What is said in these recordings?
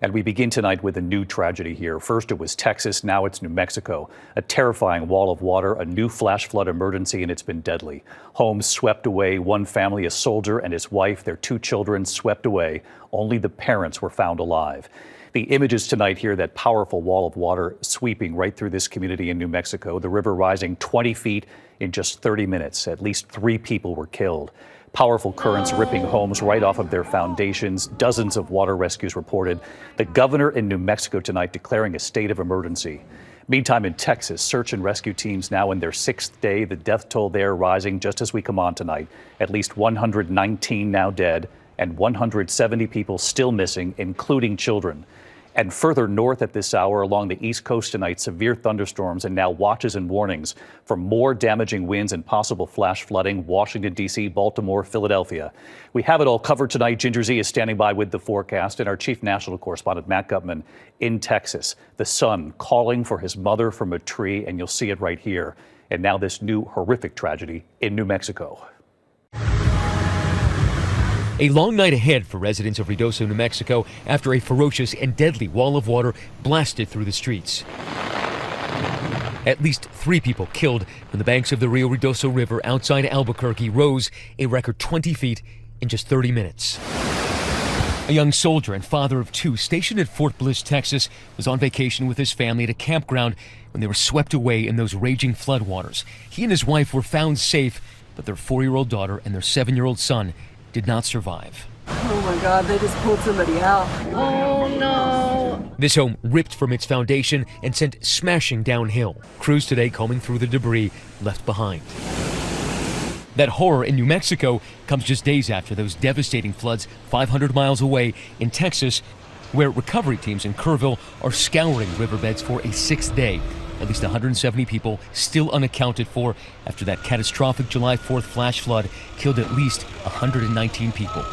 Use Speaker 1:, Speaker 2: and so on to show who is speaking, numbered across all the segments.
Speaker 1: And we begin tonight with a new tragedy here. First it was Texas, now it's New Mexico. A terrifying wall of water, a new flash flood emergency, and it's been deadly. Homes swept away, one family, a soldier and his wife, their 2 children swept away. Only the parents were found alive. The images tonight here, that powerful wall of water sweeping right through this community in New Mexico, the river rising 20 feet in just 30 minutes. At least 3 people were killed. Powerful currents ripping homes right off of their foundations. Dozens of water rescues reported. The governor in New Mexico tonight declaring a state of emergency. Meantime, in Texas, search and rescue teams now in their 6th day. The death toll there rising just as we come on tonight. At least 119 now dead and 170 people still missing, including children. And further north at this hour along the East Coast tonight, severe thunderstorms and now watches and warnings for more damaging winds and possible flash flooding. Washington, D.C., Baltimore, Philadelphia. We have it all covered tonight. Ginger Z is standing by with the forecast, and our chief national correspondent, Matt Gutman, in Texas. The son calling for his mother from a tree, and you'll see it right here. And now this new horrific tragedy in New Mexico.
Speaker 2: A long night ahead for residents of Ruidoso, New Mexico, after a ferocious and deadly wall of water blasted through the streets. At least 3 people killed when the banks of the Rio Ruidoso River outside Albuquerque rose a record 20 feet in just 30 minutes. A young soldier and father of 2 stationed at Fort Bliss, Texas, was on vacation with his family at a campground when they were swept away in those raging floodwaters. He and his wife were found safe, but their 4-year-old daughter and their 7-year-old son did not survive.
Speaker 3: Oh my God, they just pulled somebody out.
Speaker 4: Oh no.
Speaker 2: This home ripped from its foundation and sent smashing downhill. Crews today combing through the debris left behind. That horror in New Mexico comes just days after those devastating floods 500 miles away in Texas, where recovery teams in Kerrville are scouring riverbeds for a 6th day. At least 170 people still unaccounted for after that catastrophic July 4th flash flood killed at least 119 people.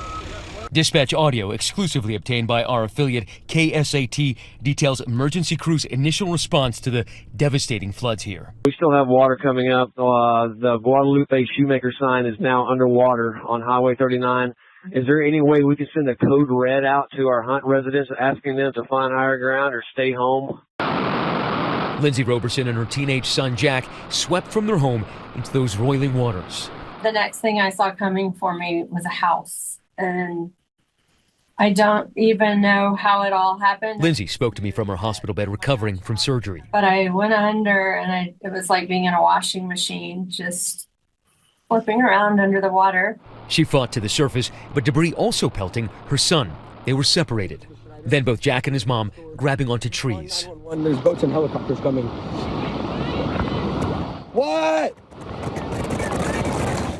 Speaker 2: Dispatch audio exclusively obtained by our affiliate KSAT details emergency crews' initial response to the devastating floods here.
Speaker 5: We still have water coming up. The Guadalupe Shoemaker sign is now underwater on Highway 39. Is there any way we can send a code red out to our Hunt residents asking them to find higher ground or stay home?
Speaker 2: Lindsay Roberson and her teenage son Jack swept from their home into those roiling waters.
Speaker 4: The next thing I saw coming for me was a house, and I don't even know how it all happened.
Speaker 2: Lindsay spoke to me from her hospital bed recovering from surgery.
Speaker 4: But I went under, and it was like being in a washing machine, just flipping around under the water.
Speaker 2: She fought to the surface, but debris also pelting her son. They were separated. Then both Jack and his mom grabbing onto trees.
Speaker 6: There's boats and helicopters coming. What?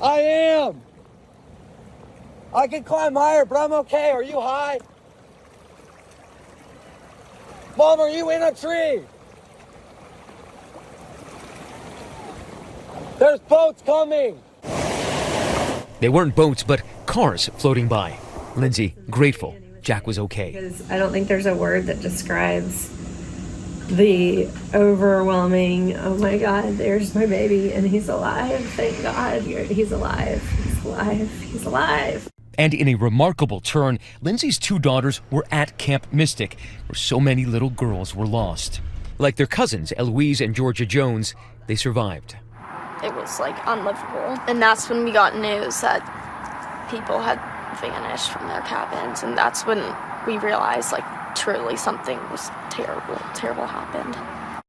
Speaker 6: I am. I can climb higher, but I'm okay. Are you high? Mom, are you in a tree? There's boats coming.
Speaker 2: They weren't boats, but cars floating by. Lindsay grateful Jack was okay.
Speaker 4: Because I don't think there's a word that describes the overwhelming, oh my God, there's my baby and he's alive. Thank God he's alive. He's alive. He's alive.
Speaker 2: And in a remarkable turn, Lindsay's 2 daughters were at Camp Mystic, where so many little girls were lost. Like their cousins, Eloise and Georgia Jones, they survived.
Speaker 7: It was like unlivable. And that's when we got news that people had vanished from their cabins, and that's when we realized like truly something was terrible happened.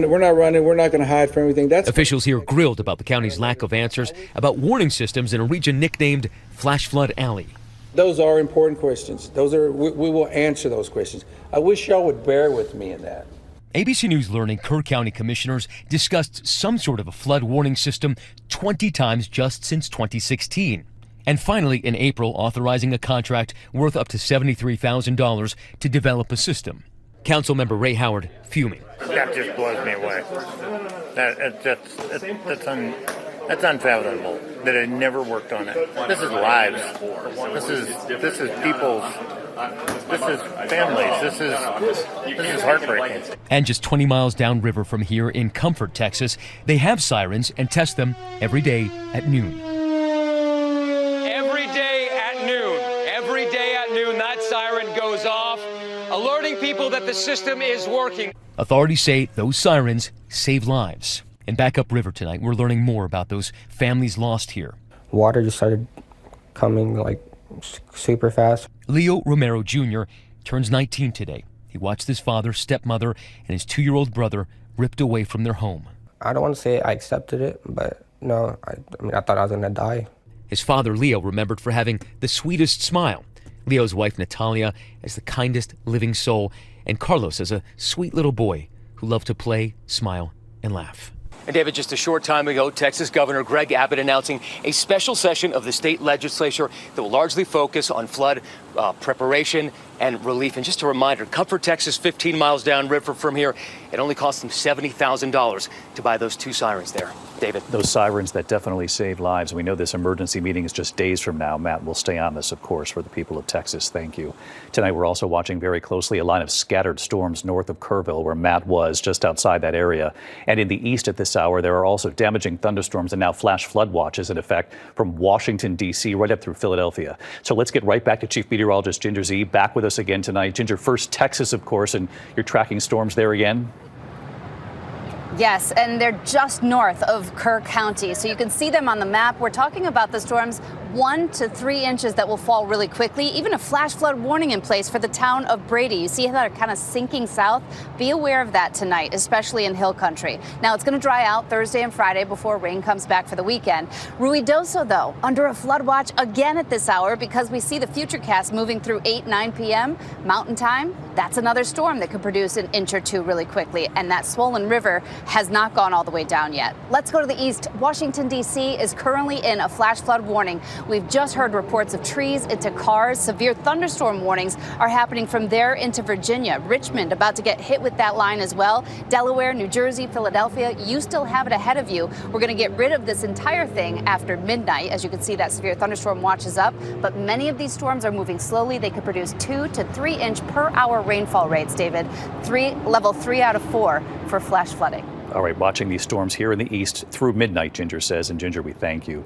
Speaker 6: We're not running, we're not going to hide from everything.
Speaker 2: Officials here grilled about the county's lack of answers about warning systems in a region nicknamed Flash Flood Alley.
Speaker 6: Those are important questions. We will answer those questions. I wish y'all would bear with me in that.
Speaker 2: ABC News learning Kerr County commissioners discussed some sort of a flood warning system 20 times just since 2016. And finally, in April, authorizing a contract worth up to $73,000 to develop a system. Councilmember Ray Howard fuming.
Speaker 8: That just blows me away. That's unfathomable that it never worked on it. This is lives. This is people's. This is families. This is heartbreaking.
Speaker 2: And just 20 miles downriver from here in Comfort, Texas, they have sirens and test them every day at noon.
Speaker 9: Every day at noon, that siren goes off. alerting people that the system is working.
Speaker 2: Authorities say those sirens save lives. And back upriver tonight, we're learning more about those families lost here.
Speaker 10: Water just started coming like super fast.
Speaker 2: Leo Romero Jr. turns 19 today. He watched his father, stepmother, and his 2-year-old brother ripped away from their home.
Speaker 10: I don't want to say I accepted it, but no, I thought I was going to die.
Speaker 2: His father, Leo, remembered for having the sweetest smile. Leo's wife, Natalia, as the kindest living soul, and Carlos as a sweet little boy who loved to play, smile, and laugh.
Speaker 9: And David, just a short time ago, Texas Governor Greg Abbott announcing a special session of the state legislature that will largely focus on flood preparation and relief. And just a reminder, Comfort, Texas, 15 miles downriver from here, it only cost them $70,000 to buy those 2 sirens there. David.
Speaker 1: Those sirens that definitely save lives. We know this emergency meeting is just days from now. Matt will stay on this, of course, for the people of Texas. Thank you. Tonight, we're also watching very closely a line of scattered storms north of Kerrville, where Matt was, just outside that area. And in the east at this hour, there are also damaging thunderstorms and now flash flood watches in effect from Washington, D.C. right up through Philadelphia. So let's get right back to Chief Meteorologist Ginger Z, back with us again tonight. Ginger, first Texas, of course, and you're tracking storms there again?
Speaker 11: Yes, and they're just north of Kerr County, so you can see them on the map. We're talking about the storms 1 to 3 inches that will fall really quickly, even a flash flood warning in place for the town of Brady. You see how they're kind of sinking south? Be aware of that tonight, especially in hill country. Now, it's going to dry out Thursday and Friday before rain comes back for the weekend. Ruidoso, though, under a flood watch again at this hour because we see the futurecast moving through 9 p.m. Mountain Time. That's another storm that could produce an inch or 2 really quickly, and that swollen river has not gone all the way down yet. Let's go to the east. Washington, D.C. is currently in a flash flood warning. We've just heard reports of trees into cars. Severe thunderstorm warnings are happening from there into Virginia. Richmond about to get hit with that line as well. Delaware, New Jersey, Philadelphia, you still have it ahead of you. We're going to get rid of this entire thing after midnight. As you can see, that severe thunderstorm watch is up, but many of these storms are moving slowly. They could produce 2 to 3 inch per hour rainfall rates, David. Level 3 out of 4 for flash flooding.
Speaker 1: All right, watching these storms here in the east through midnight, Ginger says. And Ginger, we thank you.